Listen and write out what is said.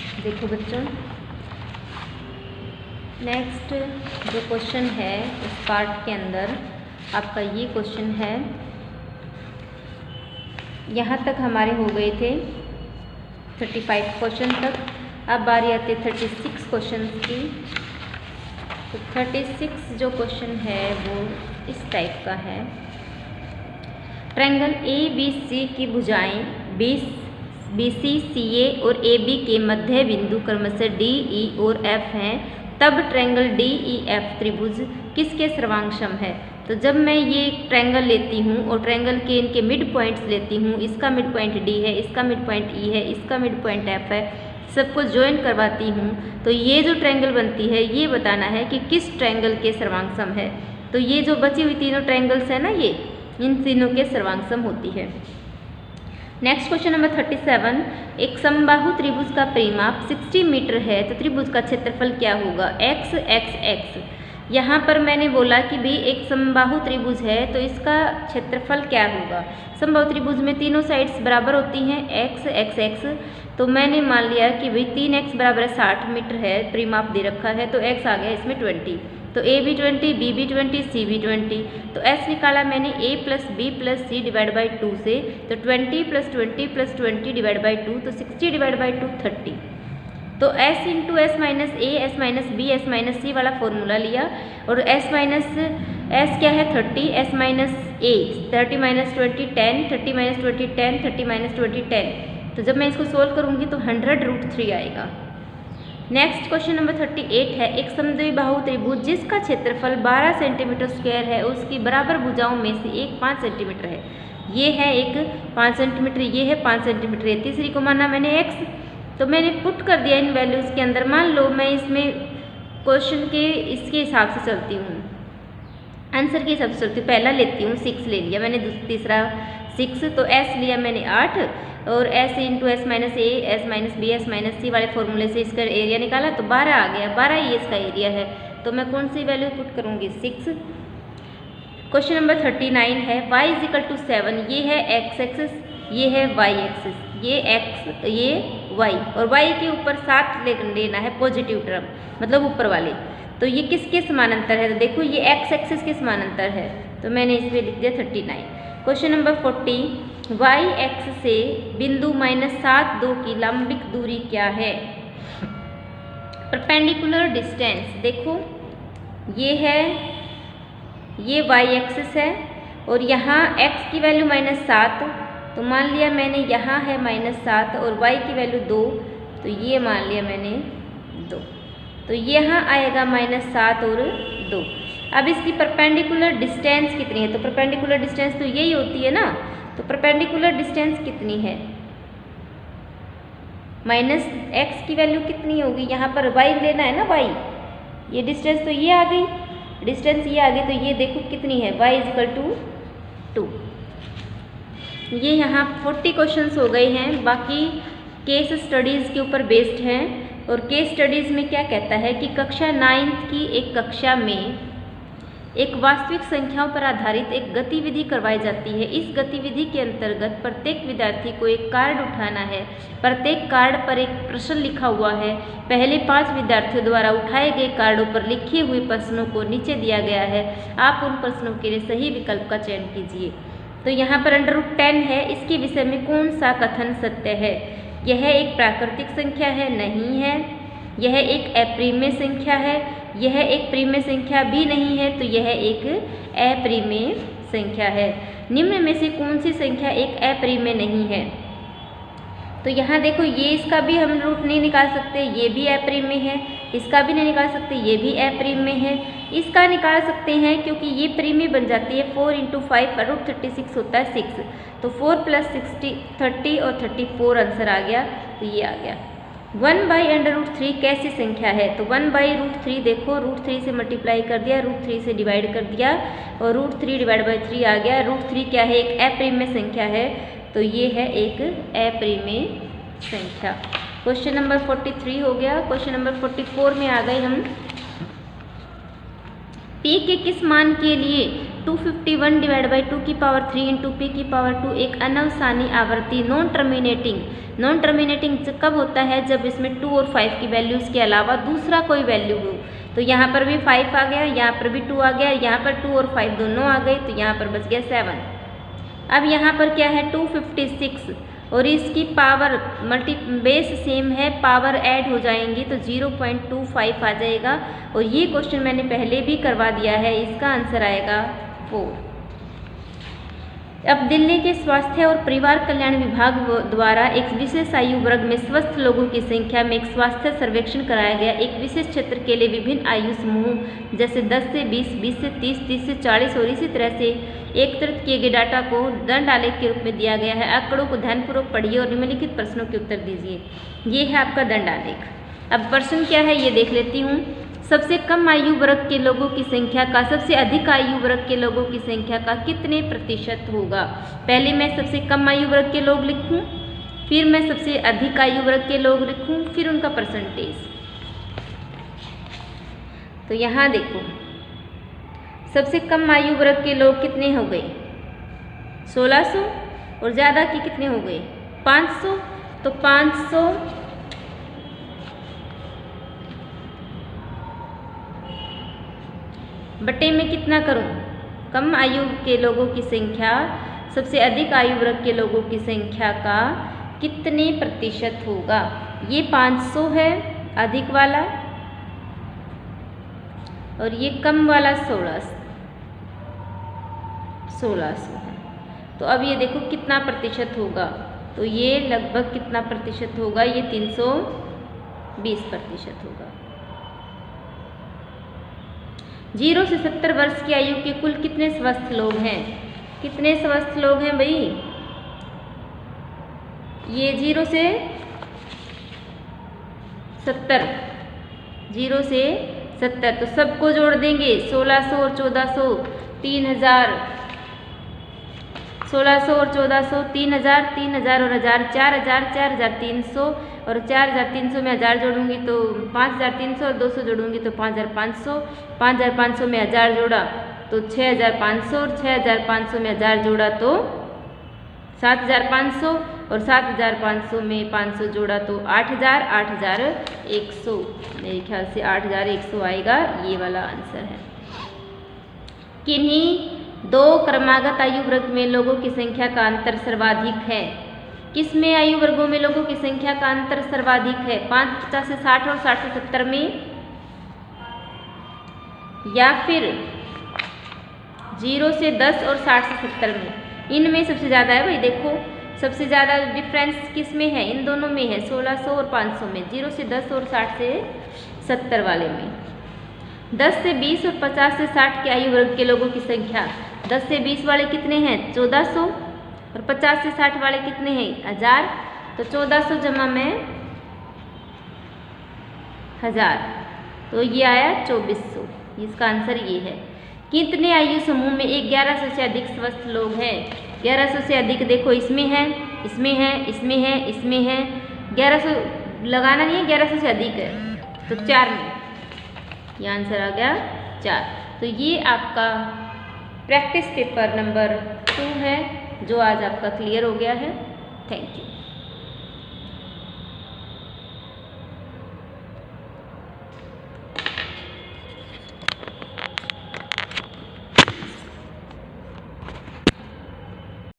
देखो बच्चों, नेक्स्ट जो क्वेश्चन है इस पार्ट के अंदर आपका ये क्वेश्चन है। यहाँ तक हमारे हो गए थे 35 क्वेश्चन तक। अब बारी आती है 36 क्वेश्चन की। तो 36 जो क्वेश्चन है वो इस टाइप का है। ट्रायंगल ABC की भुजाएं BC, CA और AB के मध्य बिंदु क्रमशः D, E और F हैं, तब ट्रायंगल DEF त्रिभुज किसके सर्वांगसम है। तो जब मैं ये ट्रायंगल लेती हूँ और ट्रायंगल के इनके मिड पॉइंट्स लेती हूँ, इसका मिड पॉइंट D है, इसका मिड पॉइंट E है, इसका मिड पॉइंट F है, सबको ज्वाइन करवाती हूँ, तो ये जो ट्रायंगल बनती है ये बताना है कि किस ट्रायंगल के सर्वांगसम है। तो ये जो बची हुई तीनों ट्रायंगल्स है ना, ये इन तीनों के सर्वांगसम होती है। नेक्स्ट क्वेश्चन नंबर 37, एक समबाहु त्रिभुज का परिमाप 60 मीटर है तो त्रिभुज का क्षेत्रफल क्या होगा। x x x। यहाँ पर मैंने बोला कि भाई एक समबाहु त्रिभुज है तो इसका क्षेत्रफल क्या होगा। समबाहु त्रिभुज में तीनों साइड्स बराबर होती हैं x x x। तो मैंने मान लिया कि भाई 3x बराबर 60 मीटर है, परिमाप दे रखा है, तो x आ गया इसमें 20। तो a भी 20, b भी 20, c भी 20। तो s निकाला मैंने a plus B plus C divide by 2 से, तो 20 प्लस 20 प्लस 20 डिवाइड बाई 2, तो 60 डिवाइड बाई 2 30। तो s into S minus A, S minus B, S minus C वाला फॉर्मूला लिया, और s माइनस s क्या है 30, s माइनस ए 30 माइनस 20 10, 30 माइनस 20 10, 30 माइनस 20 10। तो जब मैं इसको सोल्व करूँगी तो 100√3 आएगा। नेक्स्ट क्वेश्चन नंबर 38 है, एक समद्विबाहु त्रिभुज जिसका क्षेत्रफल 12 सेंटीमीटर स्क्वायर है, उसकी बराबर भुजाओं में से एक 5 सेंटीमीटर है। ये है एक 5 सेंटीमीटर, ये है 5 सेंटीमीटर है, तीसरी को माना मैंने x। तो मैंने पुट कर दिया इन वैल्यूज़ के अंदर। मान लो मैं इसमें क्वेश्चन के इसके हिसाब से चलती हूँ, आंसर के हिसाब से चलती हूँ। पहला लेती हूँ 6 ले लिया मैंने, तीसरा 6, तो s लिया मैंने 8, और s into S minus A, S minus B, S minus C वाले फॉर्मूले से इसका एरिया निकाला तो 12 आ गया। 12 ही इसका एरिया है, तो मैं कौन सी वैल्यू पुट करूँगी 6। क्वेश्चन नंबर 39 है, y इज इक्वल टू 7। ये है x एक्सिस, ये है y एक्सिस, ये x ये y, और y के ऊपर 7 लेना है पॉजिटिव टर्म, मतलब ऊपर वाले। तो ये किसके समानांतर है। तो देखो ये x एक्सिस के समानांतर है, तो मैंने इसमें लिख दिया 39। क्वेश्चन नंबर 40, y एक्स से बिंदु -7 2 की लंबिक दूरी क्या है। परपेंडिकुलर डिस्टेंस देखो ये है, ये y एक्सिस है, और यहाँ x की वैल्यू -7, तो मान लिया मैंने यहाँ है -7, और y की वैल्यू 2, तो ये मान लिया मैंने 2, तो यहाँ आएगा -7 और 2। अब इसकी परपेंडिकुलर डिस्टेंस कितनी है। तो परपेंडिकुलर डिस्टेंस तो यही होती है ना, तो परपेंडिकुलर डिस्टेंस कितनी है, -x की वैल्यू कितनी होगी। यहाँ पर y लेना है ना, y, ये डिस्टेंस तो ये आ गई, डिस्टेंस ये आ गई, तो ये देखो कितनी है, y इज इक्वल टू 2। ये यहाँ 40 क्वेश्चंस हो गए हैं, बाकी केस स्टडीज़ के ऊपर बेस्ड हैं। और केस स्टडीज़ में क्या कहता है कि कक्षा 9th की एक कक्षा में एक वास्तविक संख्याओं पर आधारित एक गतिविधि करवाई जाती है। इस गतिविधि के अंतर्गत प्रत्येक विद्यार्थी को एक कार्ड उठाना है। प्रत्येक कार्ड पर एक प्रश्न लिखा हुआ है। पहले 5 विद्यार्थियों द्वारा उठाए गए कार्डों पर लिखे हुए प्रश्नों को नीचे दिया गया है। आप उन प्रश्नों के लिए सही विकल्प का चयन कीजिए। तो यहाँ पर √10 है, इसके विषय में कौन सा कथन सत्य है। यह एक प्राकृतिक संख्या है, नहीं है। यह एक अप्रिमेय संख्या है, यह एक प्रिमेय संख्या भी नहीं है, तो यह एक अप्रिमेय संख्या है। निम्न में से कौन सी संख्या एक अप्रिमेय नहीं है। तो यहाँ देखो ये इसका भी हम रूट नहीं निकाल सकते, ये भी अप्रिमेय है, इसका भी नहीं निकाल सकते, ये भी अप्रिमेय है। इसका निकाल सकते हैं क्योंकि ये प्रिमेय बन जाती है। 4 × 5 √36 होता है 6, तो 4 + 60 30 और 34 आंसर आ गया, तो ये आ गया। 1/√3 कैसी संख्या है। तो 1/√3 देखो, √3 से मल्टीप्लाई कर दिया, √3 से डिवाइड कर दिया, और √3 डिवाइड बाई 3 आ गया। √3 क्या है, एक अप्रिमेय संख्या है, तो ये है एक अप्रिमेय संख्या। क्वेश्चन नंबर 43 हो गया। क्वेश्चन नंबर 44 में आ गए हम। P के किस मान के लिए 251 डिवाइड बाई 2 की पावर 3 इंटू पी की पावर 2 एक अनवसानी आवर्ती नॉन टर्मिनेटिंग कब होता है? जब इसमें 2 और 5 की वैल्यूज़ के अलावा दूसरा कोई वैल्यू हो। तो यहाँ पर भी 5 आ गया, यहाँ पर भी 2 आ गया, यहाँ पर 2 और 5 दोनों आ गए, तो यहाँ पर बच गया 7। अब यहाँ पर क्या है 256 और इसकी पावर बेस सेम है, पावर ऐड हो जाएंगी तो 0.25 आ जाएगा। और ये क्वेश्चन मैंने पहले भी करवा दिया है, इसका आंसर आएगा 4। अब दिल्ली के स्वास्थ्य और परिवार कल्याण विभाग द्वारा एक विशेष आयु वर्ग में स्वस्थ लोगों की संख्या में एक स्वास्थ्य सर्वेक्षण कराया गया। एक विशेष क्षेत्र के लिए विभिन्न आयु समूह जैसे 10 से 20, 20 से 30, 30 से 40 और इसी तरह से एकत्रित किए गए डाटा को दंड आलेख के रूप में दिया गया है। आंकड़ों को ध्यानपूर्वक पढ़िए और निम्नलिखित प्रश्नों के उत्तर दीजिए। ये है आपका दंड आलेख। अब प्रश्न क्या है ये देख लेती हूँ। सबसे कम आयु वर्ग के लोगों की संख्या का सबसे अधिक आयु वर्ग के लोगों की संख्या का कितने प्रतिशत होगा? पहले मैं सबसे कम आयु वर्ग के लोग लिखूं, फिर मैं सबसे अधिक आयु वर्ग के लोग लिखूं, फिर उनका परसेंटेज। तो यहाँ देखो सबसे कम आयु वर्ग के लोग कितने हो गए? 1600 और ज़्यादा के कितने हो गए? 500। तो 500 बटे में कितना करूं? कम आयु के लोगों की संख्या सबसे अधिक आयु वर्ग के लोगों की संख्या का कितने प्रतिशत होगा? ये 500 है अधिक वाला और ये कम वाला 1600 है। तो अब ये देखो कितना प्रतिशत होगा, तो ये लगभग कितना प्रतिशत होगा? ये 320% होगा। 0 से 70 वर्ष की आयु के कुल कितने स्वस्थ लोग हैं? कितने स्वस्थ लोग हैं भाई? ये 0 से 70, 0 से 70 तो सबको जोड़ देंगे। 1600 और 1400 3000, 1600 और 1400 3000, 3000 और 1000 4000, 4300 और 4300 में 1000 जोड़ूंगी तो 5300 और 200 जोड़ूंगी तो 5500, 5500 में 1000 जोड़ा तो 6500 और 6500 में 1000 जोड़ा तो 7500 और 7500 में 500 जोड़ा तो 8000, 8100। मेरे ख्याल से 8100 आएगा, ये वाला आंसर है। किन्हीं दो क्रमागत आयु वर्ग में लोगों की संख्या का अंतर सर्वाधिक है? किस में आयु वर्गों में लोगों की संख्या का अंतर सर्वाधिक है? 50 से 60 और 60 से 70 में, या फिर 0 से 10 और 60 से 70 में? इनमें सबसे ज़्यादा है भाई। देखो सबसे ज़्यादा डिफरेंस किस में है? इन दोनों में है, 1600 और 500 में। 0 से 10 और 60 से 70 वाले में। 10 से 20 और 50 से 60 के आयु वर्ग के लोगों की संख्या, 10 से 20 वाले कितने हैं? 1400 और 50 से 60 वाले कितने हैं? 1000। तो 1400 जमा में 1000 तो ये आया 2400। इसका आंसर ये है। कितने आयु समूह में 1100 से अधिक स्वस्थ लोग हैं? 1100 से अधिक देखो इसमें है, इसमें है, इसमें है, इसमें है। 1100 लगाना नहीं है, 1100 से अधिक है तो 4 में। ये आंसर आ गया 4। तो ये आपका प्रैक्टिस पेपर नंबर 2 है जो आज आपका क्लियर हो गया है। Thank you.